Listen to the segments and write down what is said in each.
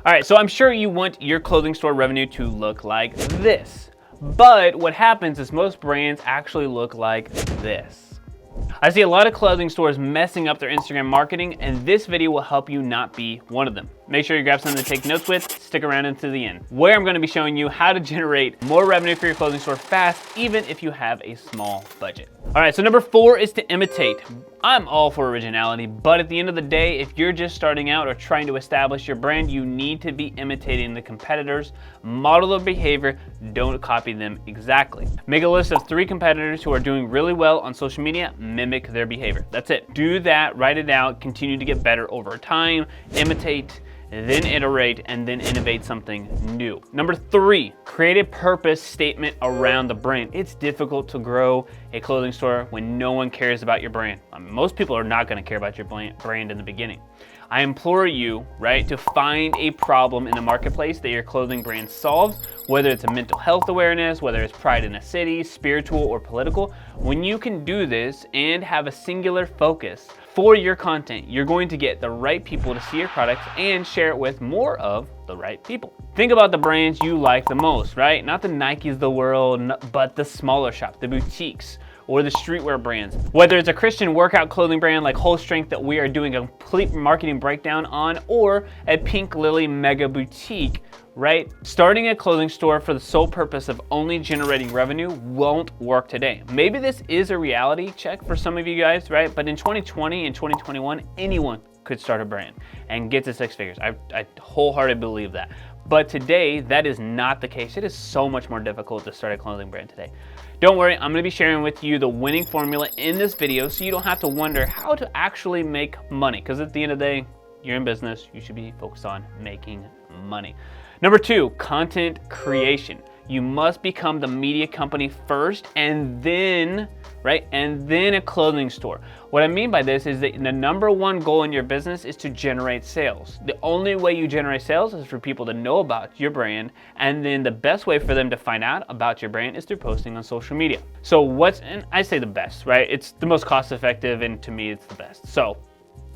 All right, so I'm sure you want your clothing store revenue to look like this, but what happens is most brands actually look like this. I see a lot of clothing stores messing up their Instagram marketing, and this video will help you not be one of them. Make sure you grab something to take notes with, stick around until the end, where I'm gonna be showing you how to generate more revenue for your clothing store fast, even if you have a small budget. All right, so number 4 is to imitate. I'm all for originality, but at the end of the day, if you're just starting out or trying to establish your brand, you need to be imitating the competitors, model their behavior, don't copy them exactly. Make a list of 3 competitors who are doing really well on social media, mimic their behavior. That's it. Do that, write it out, continue to get better over time, imitate, then iterate, and then innovate something new. Number 3, create a purpose statement around the brand. It's difficult to grow a clothing store when no one cares about your brand. Most people are not gonna care about your brand in the beginning. I implore you, right, to find a problem in the marketplace that your clothing brand solves, whether it's a mental health awareness, whether it's pride in a city, spiritual or political. When you can do this and have a singular focus for your content, you're going to get the right people to see your products and share it with more of the right people. Think about the brands you like the most, right? Not the Nikes of the world, but the smaller shops, the boutiques, or the streetwear brands. Whether it's a Christian workout clothing brand like Whole Strength that we are doing a complete marketing breakdown on, or a Pink Lily mega boutique, right? Starting a clothing store for the sole purpose of only generating revenue won't work today. Maybe this is a reality check for some of you guys, right? But in 2020 and 2021, anyone could start a brand and get to 6 figures. I wholeheartedly believe that. But today, that is not the case. It is so much more difficult to start a clothing brand today. Don't worry, I'm gonna be sharing with you the winning formula in this video so you don't have to wonder how to actually make money. Because at the end of the day, you're in business, you should be focused on making money. Number 2, content creation. You must become the media company first and then, right? And then a clothing store. What I mean by this is that the number 1 goal in your business is to generate sales. The only way you generate sales is for people to know about your brand, and then the best way for them to find out about your brand is through posting on social media. So and I say the best, right? It's the most cost effective, and to me it's the best. So,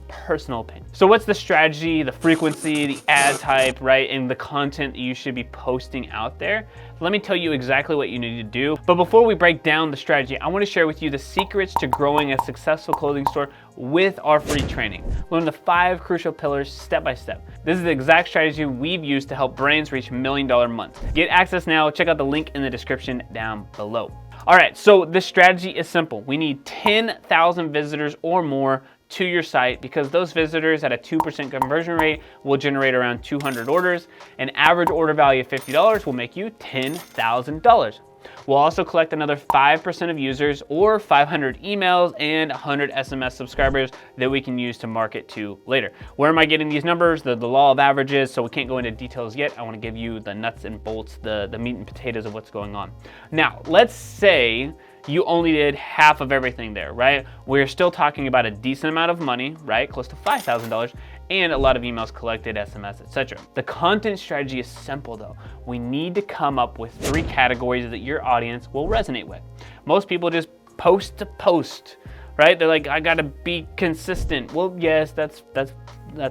personal opinion. So what's the strategy, the frequency, the ad type, right? And the content that you should be posting out there? Let me tell you exactly what you need to do. But before we break down the strategy, I want to share with you the secrets to growing a successful clothing store with our free training. Learn the 5 crucial pillars step by step. This is the exact strategy we've used to help brands reach $1 million months. Get access now. Check out the link in the description down below. All right, so the strategy is simple. We need 10,000 visitors or more to your site, because those visitors at a 2% conversion rate will generate around 200 orders. An average order value of $50 will make you $10,000. We'll also collect another 5% of users, or 500 emails and 100 SMS subscribers that we can use to market to later. Where am I getting these numbers? The law of averages, so we can't go into details yet. I want to give you the nuts and bolts, the meat and potatoes of what's going on. Now, let's say you only did half of everything there, right? We're still talking about a decent amount of money, right? Close to $5,000, and a lot of emails collected, SMS, etc. The content strategy is simple though. We need to come up with 3 categories that your audience will resonate with. Most people just post to post, right? They're like, I gotta be consistent. Well, yes, that's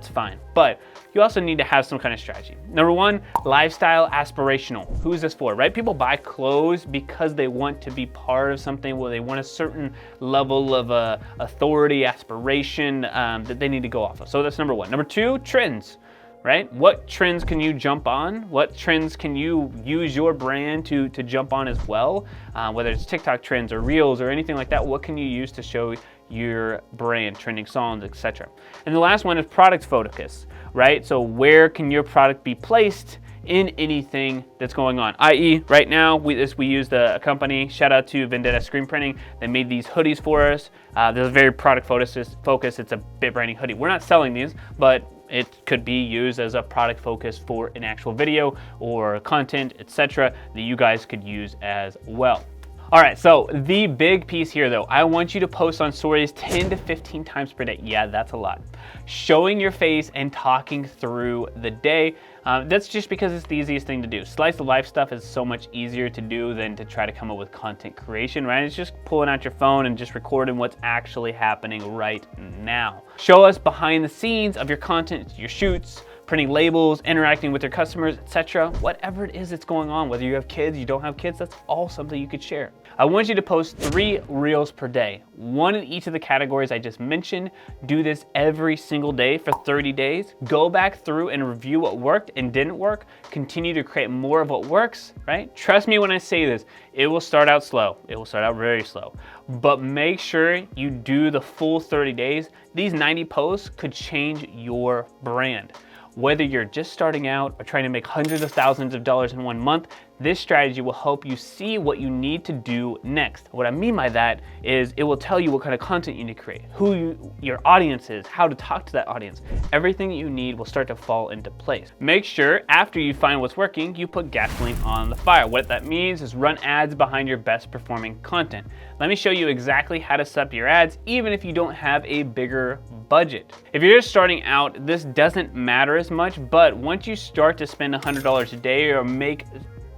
fine. But you also need to have some kind of strategy. Number 1, lifestyle aspirational. Who's this for, right? People buy clothes because they want to be part of something, where they want a certain level of authority, aspiration that they need to go off of. So that's number 1. Number 2, trends. Right? What trends can you jump on? What trends can you use your brand to jump on as well? Whether it's TikTok trends or Reels or anything like that, what can you use to show your brand, trending songs, etc. And the last one is product focus, right? So where can your product be placed in anything that's going on? i.e. right now, we used a company, shout out to Vendetta Screen Printing, they made these hoodies for us. They're very product focus. It's a bit branding hoodie. We're not selling these, but it could be used as a product focus for an actual video or content, etc. that you guys could use as well. All right, so the big piece here though, I want you to post on stories 10 to 15 times per day. Yeah, that's a lot. Showing your face and talking through the day. That's just because it's the easiest thing to do. Slice of life stuff is so much easier to do than to try to come up with content creation, right? It's just pulling out your phone and just recording what's actually happening right now. Show us behind the scenes of your content, your shoots, printing labels, interacting with their customers, etc. Whatever it is that's going on, whether you have kids, you don't have kids, that's all something you could share. I want you to post 3 reels per day, 1 in each of the categories I just mentioned. Do this every single day for 30 days. Go back through and review what worked and didn't work. Continue to create more of what works, right? Trust me when I say this, it will start out slow. It will start out very slow, but make sure you do the full 30 days. These 90 posts could change your brand. Whether you're just starting out or trying to make hundreds of thousands of dollars in 1 month, this strategy will help you see what you need to do next. What I mean by that is it will tell you what kind of content you need to create, who your audience is, how to talk to that audience. Everything that you need will start to fall into place. Make sure after you find what's working, you put gasoline on the fire. What that means is run ads behind your best performing content. Let me show you exactly how to set up your ads, even if you don't have a bigger budget. If you're just starting out, this doesn't matter as much, but once you start to spend $100 a day or make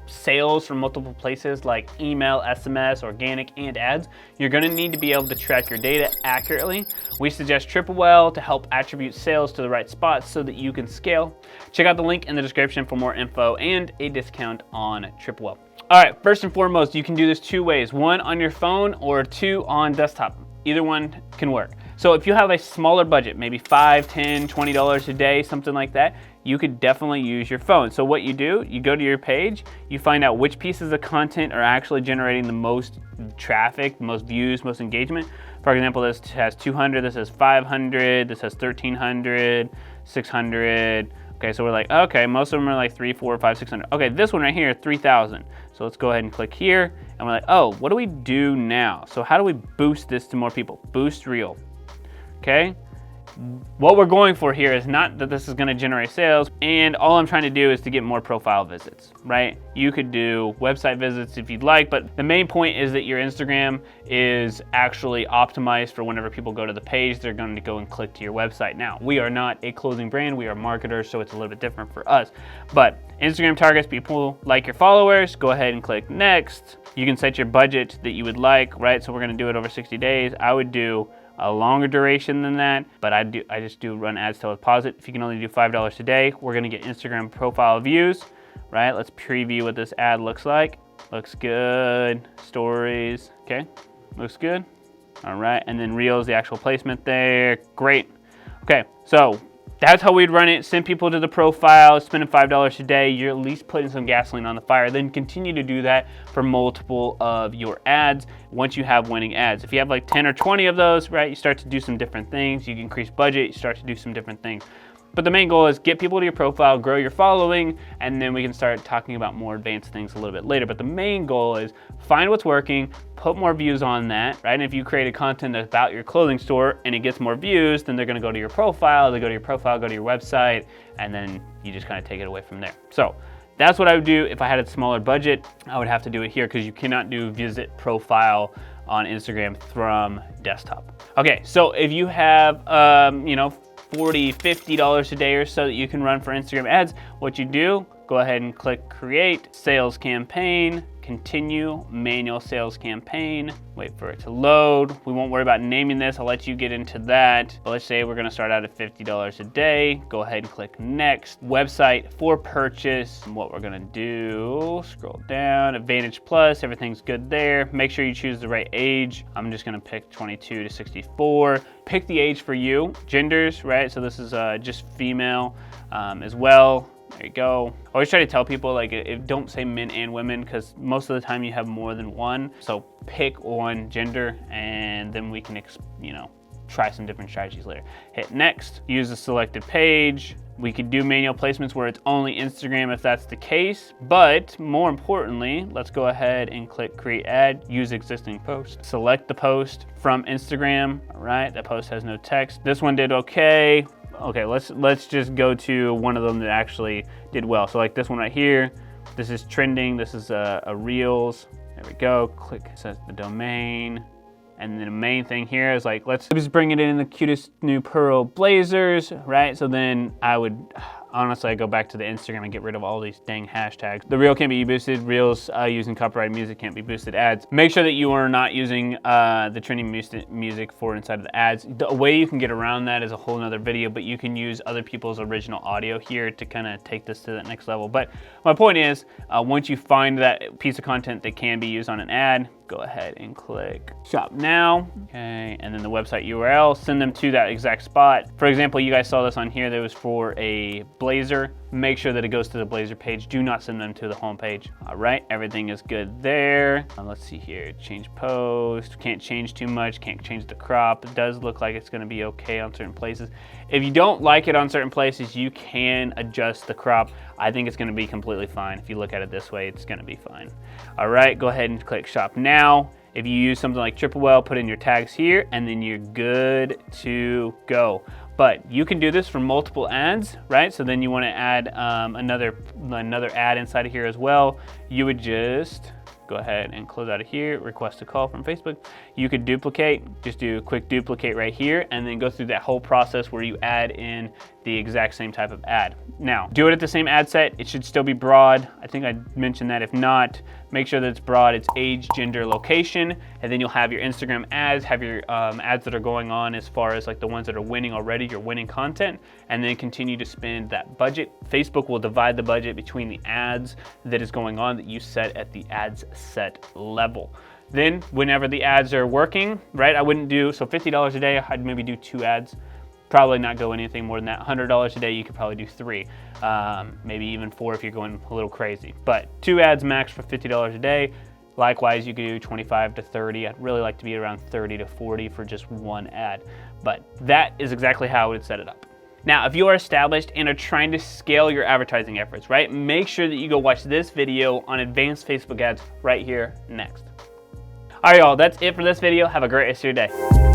sales from multiple places like email, SMS, organic, and ads, you're gonna need to be able to track your data accurately. We suggest Triple to help attribute sales to the right spots so that you can scale. Check out the link in the description for more info and a discount on Triple. All right, first and foremost, you can do this 2 ways, 1 on your phone or 2 on desktop. Either one can work. So if you have a smaller budget, maybe $5, $10, $20 a day, something like that, you could definitely use your phone. So what you do, you go to your page, you find out which pieces of content are actually generating the most traffic, most views, most engagement. For example, this has 200, this has 500, this has 1,300, 600. Okay, so we're like, okay, most of them are like 3, 4, 5, 600. Okay, this one right here, 3,000. So let's go ahead and click here, and we're like, oh, what do we do now? So how do we boost this to more people? Boost reel, okay? What we're going for here is not that this is gonna generate sales, and all I'm trying to do is to get more profile visits, right? You could do website visits if you'd like, but the main point is that your Instagram is actually optimized for whenever people go to the page, they're going to go and click to your website. Now, we are not a clothing brand, we are marketers, so it's a little bit different for us. But Instagram targets people like your followers. Go ahead and click next. You can set your budget that you would like, right? So we're gonna do it over 60 days. I would do a longer duration than that, but I just do run ads till it's paused. If you can only do $5 a day, we're gonna get Instagram profile views, right? Let's preview what this ad looks like. Looks good. Stories, okay, looks good. All right, and then Reels, the actual placement there, great. Okay, so that's how we'd run it. Send people to the profile, spending $5 a day. You're at least putting some gasoline on the fire. Then continue to do that for multiple of your ads once you have winning ads. If you have like 10 or 20 of those, right, you start to do some different things. You increase budget, you start to do some different things. But the main goal is get people to your profile, grow your following, and then we can start talking about more advanced things a little bit later. But the main goal is find what's working, put more views on that, right? And if you create a content about your clothing store and it gets more views, then they're gonna go to your profile, they go to your profile, go to your website, and then you just kind of take it away from there. So that's what I would do if I had a smaller budget. I would have to do it here because you cannot do visit profile on Instagram from desktop. Okay, so if you have, $40, $50 a day or so that you can run for Instagram ads, what you do, go ahead and click create sales campaign, continue manual sales campaign, wait for it to load. We won't worry about naming this, I'll let you get into that. But let's say we're gonna start out at $50 a day. Go ahead and click next. Website for purchase. And what we're gonna do, scroll down, Advantage Plus, everything's good there. Make sure you choose the right age. I'm just gonna pick 22 to 64. Pick the age for you. Genders, right? So this is just female as well. There you go. I always try to tell people, like, don't say men and women because most of the time you have more than one. So pick one gender and then we can, try some different strategies later. Hit next, use a selected page. We could do manual placements where it's only Instagram if that's the case, but more importantly, let's go ahead and click create ad, use existing post. Select the post from Instagram, all right? That post has no text. This one did okay. Okay, let's just go to one of them that actually did well. So like this one right here, this is trending. This is a Reels. There we go. Click, it says the domain. And then the main thing here is like, let's just bring it in the cutest new pearl blazers, right? So then I would honestly, I go back to the Instagram and get rid of all these dang hashtags. The reel can't be boosted. Reels using copyrighted music can't be boosted ads. Make sure that you are not using the trending music for inside of the ads. The way you can get around that is a whole nother video, but you can use other people's original audio here to kind of take this to that next level. But my point is, once you find that piece of content that can be used on an ad, go ahead and click shop now. Okay, and then the website URL, send them to that exact spot. For example, you guys saw this on here that was for a blazer. Make sure that it goes to the blazer page. Do not send them to the home page. All right, everything is good there. Let's see here, change post. Can't change too much, can't change the crop. It does look like it's gonna be okay on certain places. If you don't like it on certain places, you can adjust the crop. I think it's gonna be completely fine. If you look at it this way, it's gonna be fine. All right, go ahead and click shop now. If you use something like Triple Well, put in your tags here, and then you're good to go. But you can do this for multiple ads, right? So then you wanna add another ad inside of here as well. You would just go ahead and close out of here, request a call from Facebook. You could duplicate, just do a quick duplicate right here, and then go through that whole process where you add in the exact same type of ad. Now, do it at the same ad set. It should still be broad. I think I mentioned that. If not, make sure that it's broad. It's age, gender, location, and then you'll have your Instagram ads, have your ads that are going on as far as like the ones that are winning already, your winning content, and then continue to spend that budget. Facebook will divide the budget between the ads that is going on that you set at the ads set level. Then whenever the ads are working, right, I wouldn't do, so $50 a day, I'd maybe do 2 ads. Probably not go anything more than that. $100 a day, you could probably do 3, maybe even 4 if you're going a little crazy. But 2 ads max for $50 a day. Likewise, you could do 25 to 30. I'd really like to be around 30 to 40 for just 1 ad. But that is exactly how I would set it up. Now, if you are established and are trying to scale your advertising efforts, right, make sure that you go watch this video on advanced Facebook ads right here next. All right, y'all, that's it for this video. Have a great rest of your day.